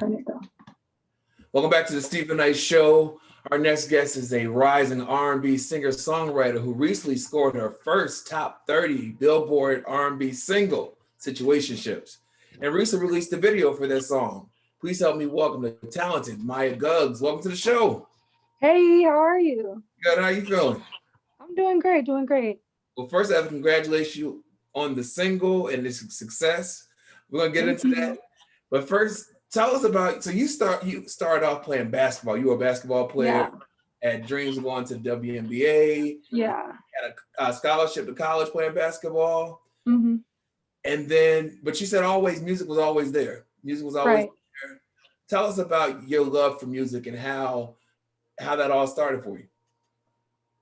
turn it though. Welcome back to the Stephen Knight Show. Our next guest is a rising R&B singer-songwriter who recently scored her first top 30 Billboard R&B single, Situationships, and recently released a video for that song. Please help me welcome the talented Miya Guggs. Welcome to the show. Hey, how are you? Good, how you feeling? I'm doing great, doing great. Well, first I have to congratulate you on the single and its success. We're gonna get into that. But first, tell us about, so you started off playing basketball. You were a basketball player, had dreams of going to the WNBA. Yeah. Had a scholarship to college playing basketball. Mm-hmm. And then, but you said music was always there. Music was always there. Tell us about your love for music and how that all started for you.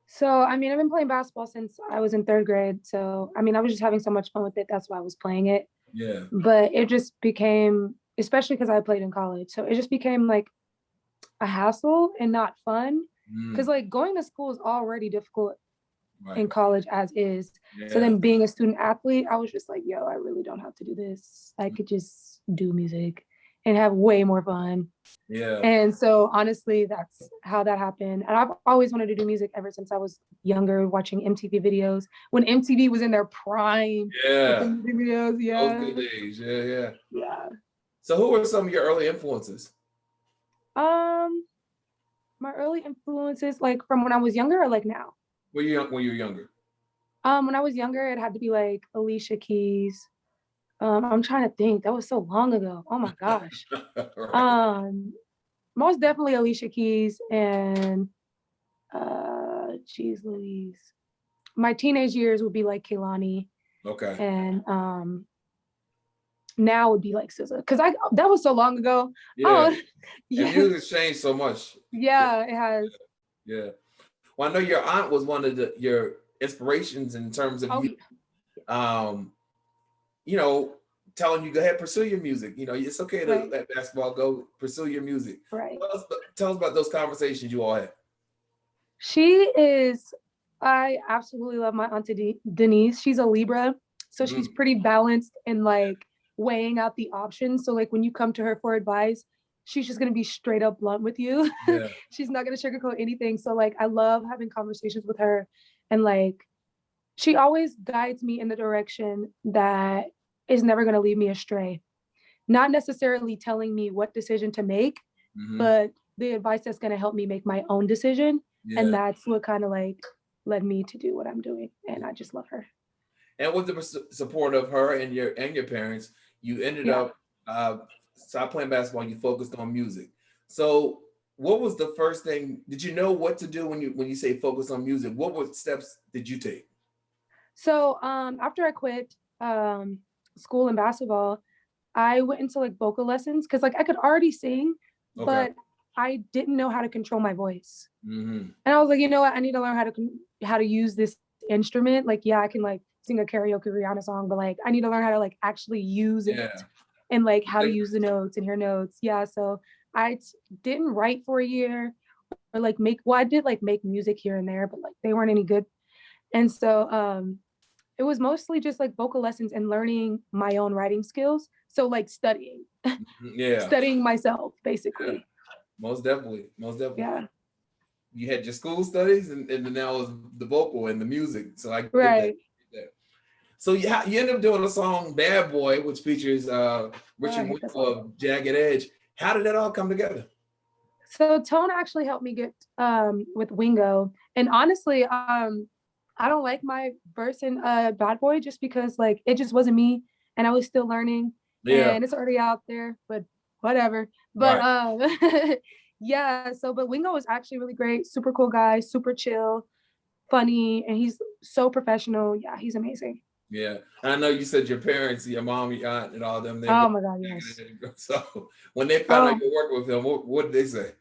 So, I mean, I've been playing basketball since I was in 3rd grade. So, I mean, I was just having so much fun with it. That's why I was playing it. Yeah. But it just became, especially because I played in college, so it just became like a hassle and not fun. Because like going to school is already difficult in college as is. So then being a student athlete, I was just like, yo, I really don't have to do this. I could just do music and have way more fun. Yeah. And so honestly, that's how that happened. And I've always wanted to do music ever since I was younger, watching MTV videos when MTV was in their prime. Yeah. With the videos, yeah. Those good days. Yeah. Yeah. So who were some of your early influences? My early influences, like from when I was younger or like now? When you were younger? When I was younger, it had to be like Alicia Keys. I'm trying to think. That was so long ago. Oh my gosh. Right. Most definitely Alicia Keys and geez Louise. My teenage years would be like Kehlani. Okay. And now would be like SZA, because that was so long ago. Yeah. Yeah. And music's changed so much. Yeah, it has. Yeah. Well, I know your aunt was one of your inspirations in terms of you know, telling you go ahead, pursue your music. You know, it's okay to let basketball go, pursue your music. Right. Tell us about those conversations you all had. I absolutely love my auntie Denise. She's a Libra, so she's pretty balanced and like weighing out the options. So like when you come to her for advice, she's just gonna be straight up blunt with you. Yeah. She's not gonna sugarcoat anything. So like I love having conversations with her, and like she always guides me in the direction that is never gonna lead me astray. Not necessarily telling me what decision to make, but the advice that's gonna help me make my own decision. Yeah. And that's what kind of like led me to do what I'm doing. And I just love her. And with the support of her and your parents, you ended up stop playing basketball. You focused on music. So, what was the first thing? Did you know what to do when you say focus on music? What steps did you take? So, after I quit school and basketball, I went into like vocal lessons because like I could already sing, but I didn't know how to control my voice. And I was like, you know what? I need to learn how to use this instrument. Like, yeah, I can like sing a karaoke Rihanna song, but like I need to learn how to like actually use it and like how to use the notes and hear notes. Yeah. So I didn't write for a year or like I did like make music here and there, but like they weren't any good. And so it was mostly just like vocal lessons and learning my own writing skills. So like studying, studying myself basically. Yeah. Most definitely. Yeah. You had your school studies and then now was the vocal and the music. So I get that. So you end up doing a song "Bad Boy," which features Richard Wingo of Jagged Edge. How did that all come together? So Tone actually helped me get with Wingo, and honestly, I don't like my verse in "Bad Boy" just because like it just wasn't me, and I was still learning. Yeah. And it's already out there, but whatever. But yeah. So, but Wingo was actually really great, super cool guy, super chill, funny, and he's so professional. Yeah, he's amazing. Yeah, and I know you said your parents, your mom, your aunt, and all of them. Oh my God, yes. So when they found out you worked with him, what did they say?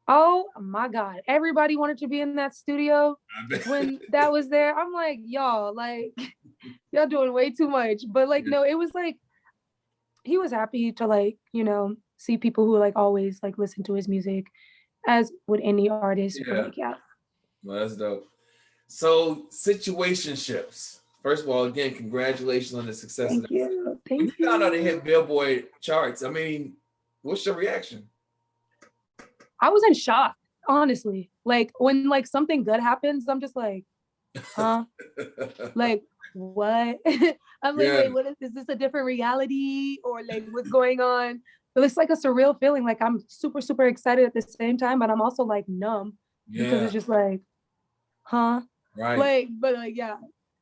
Oh my God, everybody wanted to be in that studio when that was there. I'm like, y'all doing way too much. But like, no, it was like he was happy to like, you know, see people who like always like listen to his music, as would any artist. Yeah. Like, yeah. Well, that's dope. So situationships. First of all, again, congratulations on the success. Thank you. When you found out it hit Billboard charts, I mean, What's your reaction? I was in shock, honestly. Like when like something good happens, I'm just like, huh? Like what? I'm like, Yeah, wait, what is this a different reality or like what's going on? But it's like a surreal feeling. Like I'm super, super excited at the same time, but I'm also like numb because yeah, it's just like, huh? right. Like, but like, yeah.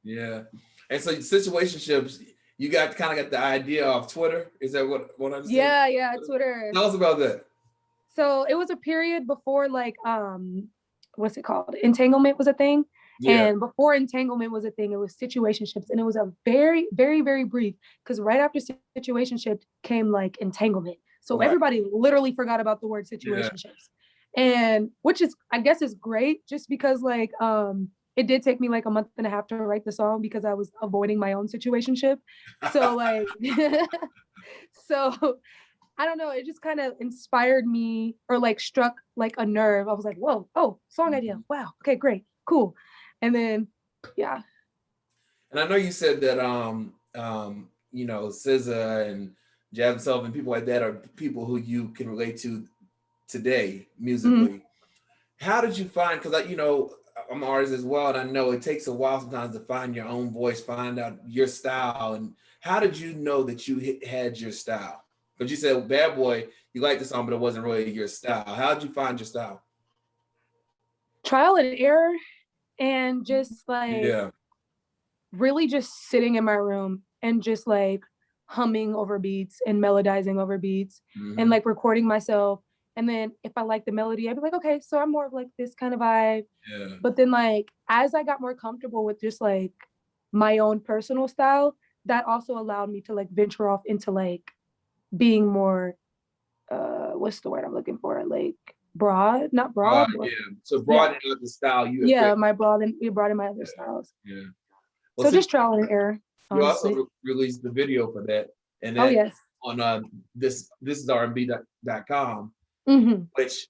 Yeah. And so situationships, you got kind of got the idea off Twitter. Is that what I understand? Yeah, yeah, Twitter. Tell us about that. So it was a period before like what's it called? Entanglement was a thing. Yeah, And before entanglement was a thing, it was situationships. And it was a very, very, very brief because right after situationship came like entanglement. So right. everybody literally forgot about the word Yeah. situationships. And which is I guess is great just because like it did take me like a month and a half to write the song because I was avoiding my own situationship. So like so I don't know, it just kind of inspired me or like struck like a nerve. I was like, whoa, oh, song idea. Wow. Okay, great. Cool. And then yeah. And I know you said that you know, SZA and Jasmine Sullivan, people like that are people who you can relate to today musically. Mhm. How did you find, because you know, I'm an artist as well, and I know it takes a while sometimes to find your own voice, find out your style. And how did you know that you had your style? Because you said Bad Boy, you liked the song, but it wasn't really your style. How did you find your style? Trial and error and just like Yeah, really just sitting in my room and just like humming over beats and melodizing over beats and hmm, like recording myself. And then if I like the melody, I'd be like, okay, so I'm more of like this kind of vibe. yeah, But then like as I got more comfortable with just like my own personal style, that also allowed me to like venture off into like being more what's the word I'm looking for? Like broad, not broad, but yeah. So yeah. broadening out the style you had Yeah, created. my broad and it brought in my other styles. Yeah. Well, So since just trial and error, you also honestly. released the video for that, and Oh that yes. on this is R&B.com, Mm-hmm. which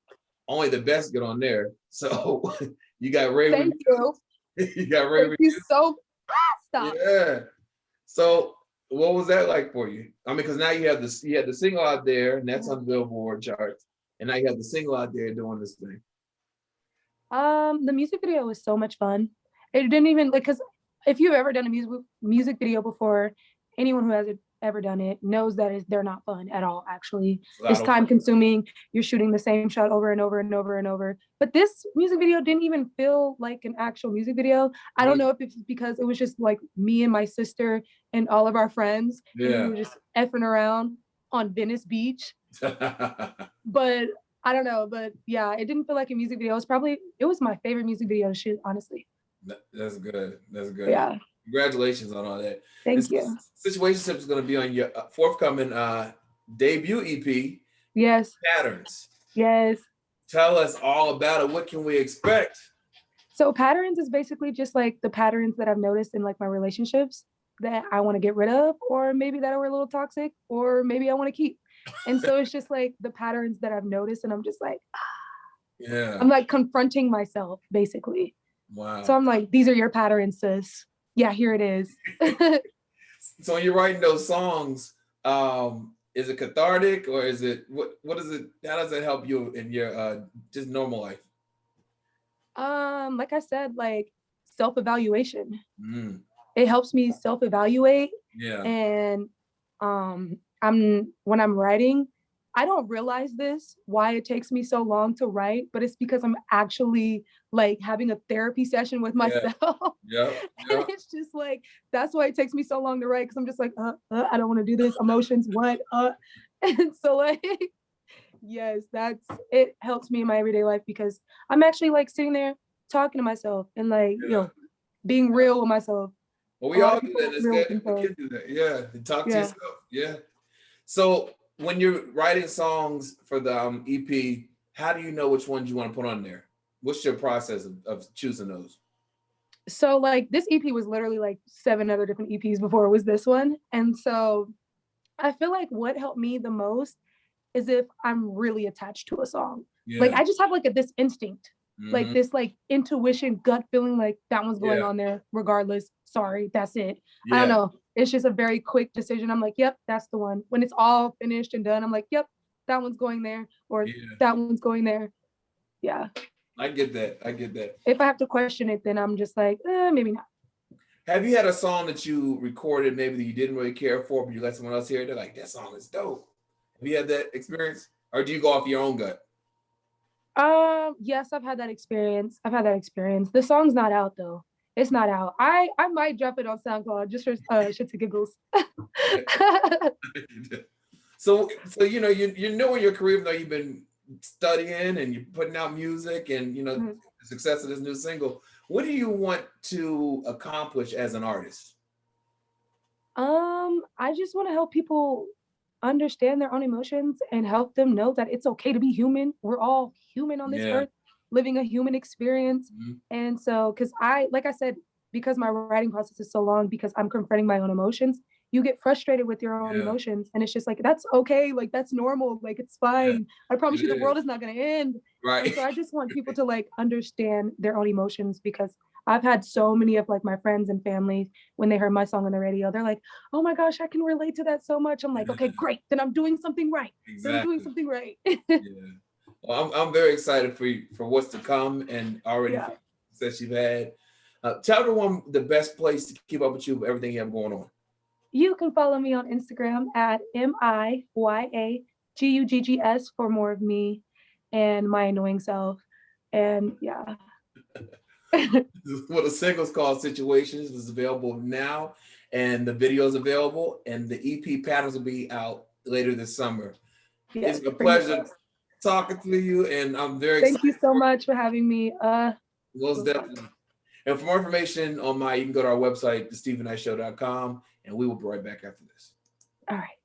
only the best get on there. So you got rave Thank reviews. you. You got rave Thank you reviews. so stop. Yeah. So what was that like for you? I mean, because now you have this, you had the single out there, and that's on the Billboard charts, and now you have the single out there doing this thing. The music video was so much fun. It didn't even like because if you've ever done a music video before, anyone who has ever done it knows that they're not fun at all. Actually, It's a lot it's of time consuming. You're shooting the same shot over and over and over and over. But this music video didn't even feel like an actual music video. I don't know if it's because it was just like me and my sister and all of our friends, and we yeah. were just effing around on Venice Beach. But I don't know, but yeah, it didn't feel like a music video. It was my favorite music video to shoot, honestly. That's good. That's good. Yeah, Congratulations on all that. And thank so you. Situationship is going to be on your forthcoming debut EP, Yes, Patterns. yes. Tell us all about it. What can we expect? So patterns is basically just like the patterns that I've noticed in like my relationships that I want to get rid of, or maybe that are a little toxic, or maybe I want to keep. And so it's just like the patterns that I've noticed, and I'm just like, Yeah. I'm like confronting myself basically. So Wow. I'm like, these are your patterns, sis. Yeah, here it is. So when you're writing those songs, is it cathartic or is it what is it? How does it help you in your just normal life? Like I said, like self-evaluation. Mm, It helps me self-evaluate, yeah. and I'm when I'm writing, I don't realize this why it takes me so long to write, but it's because I'm actually like having a therapy session with Yeah. myself. Yep. And Yep. it's just like that's why it takes me so long to write because I'm just like I don't want to do this emotions what and so like yes, that's it helps me in my everyday life because I'm actually like sitting there talking to myself and like Yeah. being real with myself. Well, A we lot all of do people that. are That's real with good. We themselves. can do that. Yeah. And talk to Yeah. yourself. Yeah. So when you're writing songs for the EP, how do you know which ones you want to put on there? What's your process of choosing those? So like this EP was literally like 7 other different EPs before it was this one. And so I feel like what helped me the most is if I'm really attached to a song. Like Yeah. I just have like this instinct, like Hmm. this like intuition, gut feeling like that one's going Yeah. on there regardless. Sorry, that's it. I don't Yeah. know. It's just a very quick decision. I'm like, yep, that's the one. When it's all finished and done, I'm like, yep, that one's going there, or Yeah. that one's going there. Yeah. I get that. I get that. If I have to question it, then I'm just like, maybe not. Have you had a song that you recorded maybe that you didn't really care for, but you let someone else hear it? They're like, that song is dope. Have you had that experience? Or do you go off your own gut? Yes, I've had that experience. The song's not out though. It's not out. I might drop it on SoundCloud just for shits and giggles. So you know, you're new in your career, even though you've been studying and you're putting out music and you know the success of this new single. What do you want to accomplish as an artist? I just want to help people understand their own emotions and help them know that it's okay to be human. We're all human on this earth, living a human experience. And so, because like I said, because my writing process is so long, because I'm confronting my own emotions, you get frustrated with your own emotions. And it's just like, that's okay. Like, that's normal. Like, it's fine. I promise you the world is not going to end. Right. And so I just want people to like understand their own emotions, because I've had so many of like my friends and family, when they heard my song on the radio, they're like, oh my gosh, I can relate to that so much. I'm like, okay, great. Then I'm doing something right. Exactly. I'm doing something right. Yeah. Well, I'm very excited for what's to come and already success you've had. Tell everyone the best place to keep up with you with everything you have going on. You can follow me on Instagram at MIYAGUGGS for more of me and my annoying self. And yeah. Well, the single's called Situations. It's available now, and the video is available, and the EP patterns will be out later this summer. It's a pleasure talking to you, and I'm very excited. Thank you so much for having me. Most definitely. And for more information on you can go to our website, thestephennightshow.com, and we will be right back after this. All right.